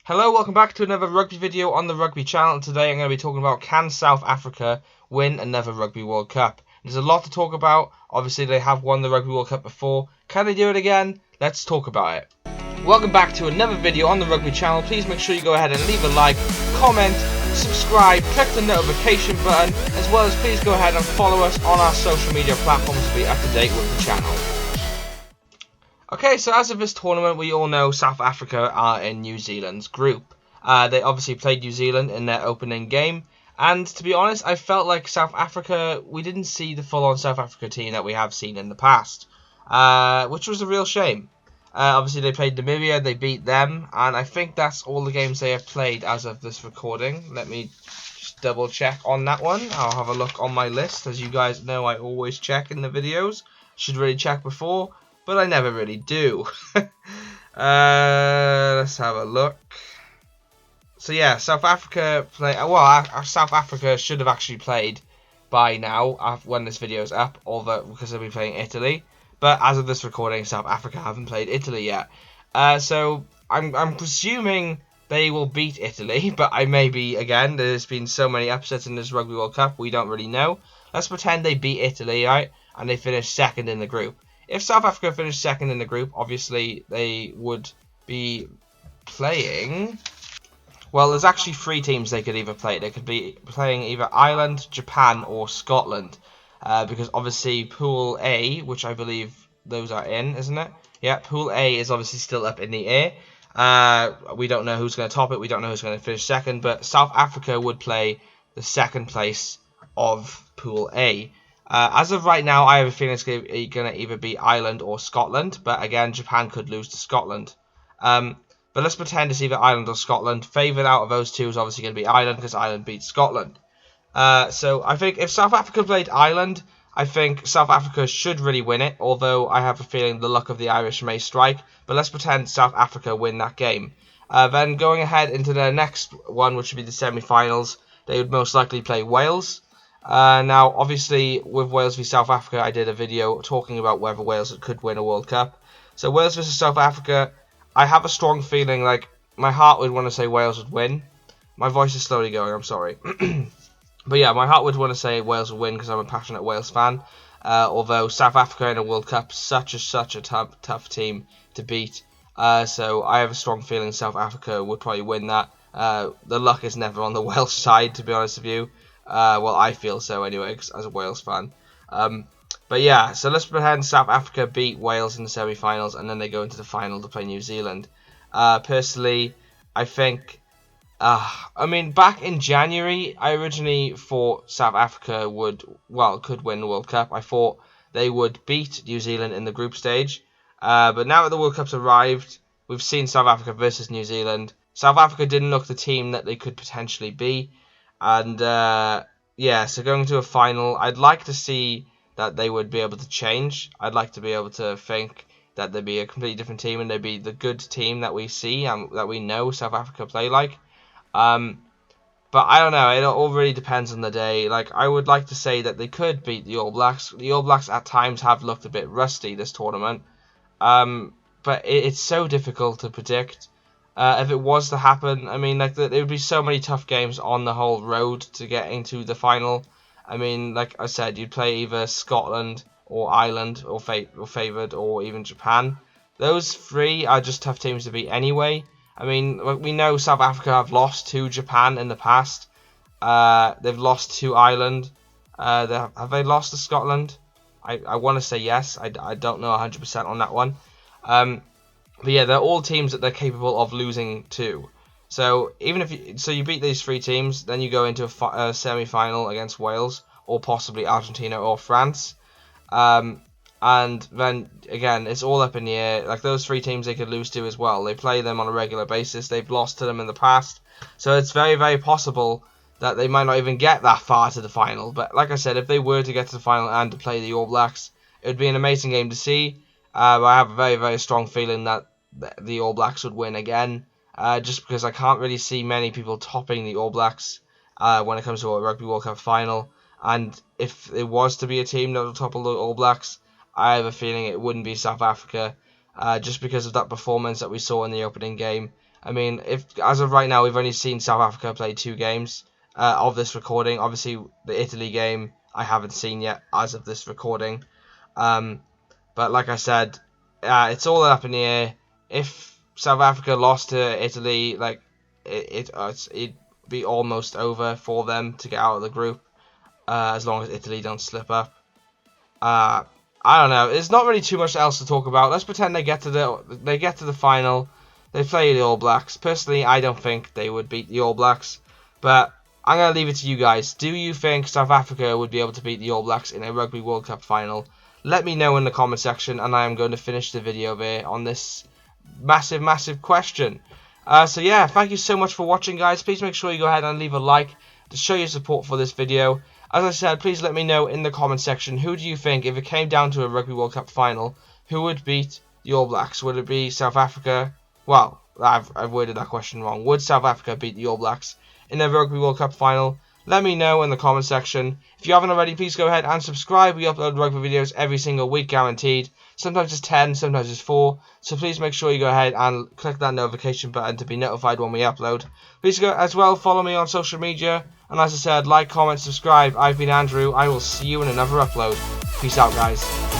Hello, welcome back to another rugby video on the Rugby channel. Today I'm going to be talking about, can South Africa win another Rugby World Cup? There's a lot to talk about. Obviously they have won the Rugby World Cup before. Can they do it again? Let's talk about it. Welcome back to another video on the Rugby channel. Please make sure you go ahead and leave a like, comment, subscribe, click the notification button, as well as please go ahead and follow us on our social media platforms to be up to date with the channel. Okay, so as of this tournament, we all know South Africa are in New Zealand's group. They obviously played New Zealand in their opening game, and to be honest, I felt like South Africa, we didn't see the full-on South Africa team that we have seen in the past, which was a real shame. Obviously, they played Namibia, they beat them, and I think that's all the games they have played as of this recording. Let me just double check on that one. I'll have a look on my list. As you guys know, I always check in the videos. Should really check before, but I never really do. Let's have a look. So yeah, South Africa play. Well, South Africa should have actually played by now when this video is up, although because they'll be playing Italy. But as of this recording, South Africa haven't played Italy yet. So I'm presuming they will beat Italy, but I may be again. There's been so many upsets in this Rugby World Cup, we don't really know. Let's pretend they beat Italy, right? And they finish second in the group. If South Africa finished second in the group, obviously they would be playing. Well, there's actually three teams they could either play. They could be playing either Ireland, Japan, or Scotland. Because obviously Pool A, which I believe those are in, isn't it? Yeah, Pool A is obviously still up in the air. We don't know who's going to top it. We don't know who's going to finish second. But South Africa would play the second place of Pool A. As of right now, I have a feeling it's going to either be Ireland or Scotland. But again, Japan could lose to Scotland. But let's pretend it's either Ireland or Scotland. Favoured out of those two is obviously going to be Ireland because Ireland beat Scotland. So I think if South Africa played Ireland, I think South Africa should really win it. Although I have a feeling the luck of the Irish may strike. But let's pretend South Africa win that game. Then going ahead into the next one, which would be the semi-finals, they would most likely play Wales. Now, obviously, with Wales v South Africa, I did a video talking about whether Wales could win a World Cup. So Wales versus South Africa, I have a strong feeling, like, my heart would want to say Wales would win. My voice is slowly going, I'm sorry. But yeah, my heart would want to say Wales would win because I'm a passionate Wales fan. Although South Africa in a World Cup, such a tough team to beat. So I have a strong feeling South Africa would probably win that. The luck is never on the Welsh side, to be honest with you. Well, I feel so anyway, as a Wales fan. But yeah, so let's pretend South Africa beat Wales in the semi-finals, and then they go into the final to play New Zealand. Personally, I think, I mean, back in January, I originally thought South Africa could win the World Cup. I thought they would beat New Zealand in the group stage. But now that the World Cup's arrived, we've seen South Africa versus New Zealand. South Africa didn't look the team that they could potentially be. And, yeah, so going to a final, I'd like to see that they would be able to change. I'd like to be able to think that they'd be a completely different team and they'd be the good team that we see and that we know South Africa play like. But I don't know, it all really depends on the day. Like, I would like to say that they could beat the All Blacks. The All Blacks at times have looked a bit rusty this tournament. But it's so difficult to predict. If it was to happen, I mean, like, there would be so many tough games on the whole road to getting to the final. I mean, like I said, you'd play either Scotland or Ireland or favoured or even Japan. Those three are just tough teams to beat anyway. I mean, we know South Africa have lost to Japan in the past. They've lost to Ireland. Have they lost to Scotland? I want to say yes. I don't know 100% on that one. But yeah, they're all teams that they're capable of losing to. So even if you beat these three teams, then you go into a semi-final against Wales or possibly Argentina or France. And then again, it's all up in the air. Like, those three teams they could lose to as well. They play them on a regular basis. They've lost to them in the past. So it's very, very possible that they might not even get that far to the final. But like I said, if they were to get to the final and to play the All Blacks, it would be an amazing game to see. But I have a very, very strong feeling that the All Blacks would win again. Just because I can't really see many people topping the All Blacks when it comes to a Rugby World Cup final. And if it was to be a team that would topple the All Blacks, I have a feeling it wouldn't be South Africa, just because of that performance that we saw in the opening game. I mean, if as of right now, we've only seen South Africa play 2 games of this recording. Obviously, the Italy game I haven't seen yet as of this recording. But like I said, it's all up in the air. If South Africa lost to Italy, like it'd be almost over for them to get out of the group, as long as Italy don't slip up. I don't know. There's not really too much else to talk about. Let's pretend they get to the final. They play the All Blacks. Personally, I don't think they would beat the All Blacks, but I'm gonna leave it to you guys. Do you think South Africa would be able to beat the All Blacks in a Rugby World Cup final? Let me know in the comment section, and I am going to finish the video there on this massive question. So yeah, thank you so much for watching, guys. Please make sure you go ahead and leave a like to show your support for this video. As I said, please let me know in the comment section, who do you think, if it came down to a Rugby World Cup final, who would beat the All Blacks? Would it be South Africa? Well, I've worded that question wrong. Would South Africa beat the All Blacks in a Rugby World Cup final? Let me know in the comment section. If you haven't already, please go ahead and subscribe. We upload rugby videos every single week, guaranteed. Sometimes it's 10, sometimes it's 4. So please make sure you go ahead and click that notification button to be notified when we upload. Please go as well, follow me on social media. And as I said, like, comment, subscribe. I've been Andrew. I will see you in another upload. Peace out, guys.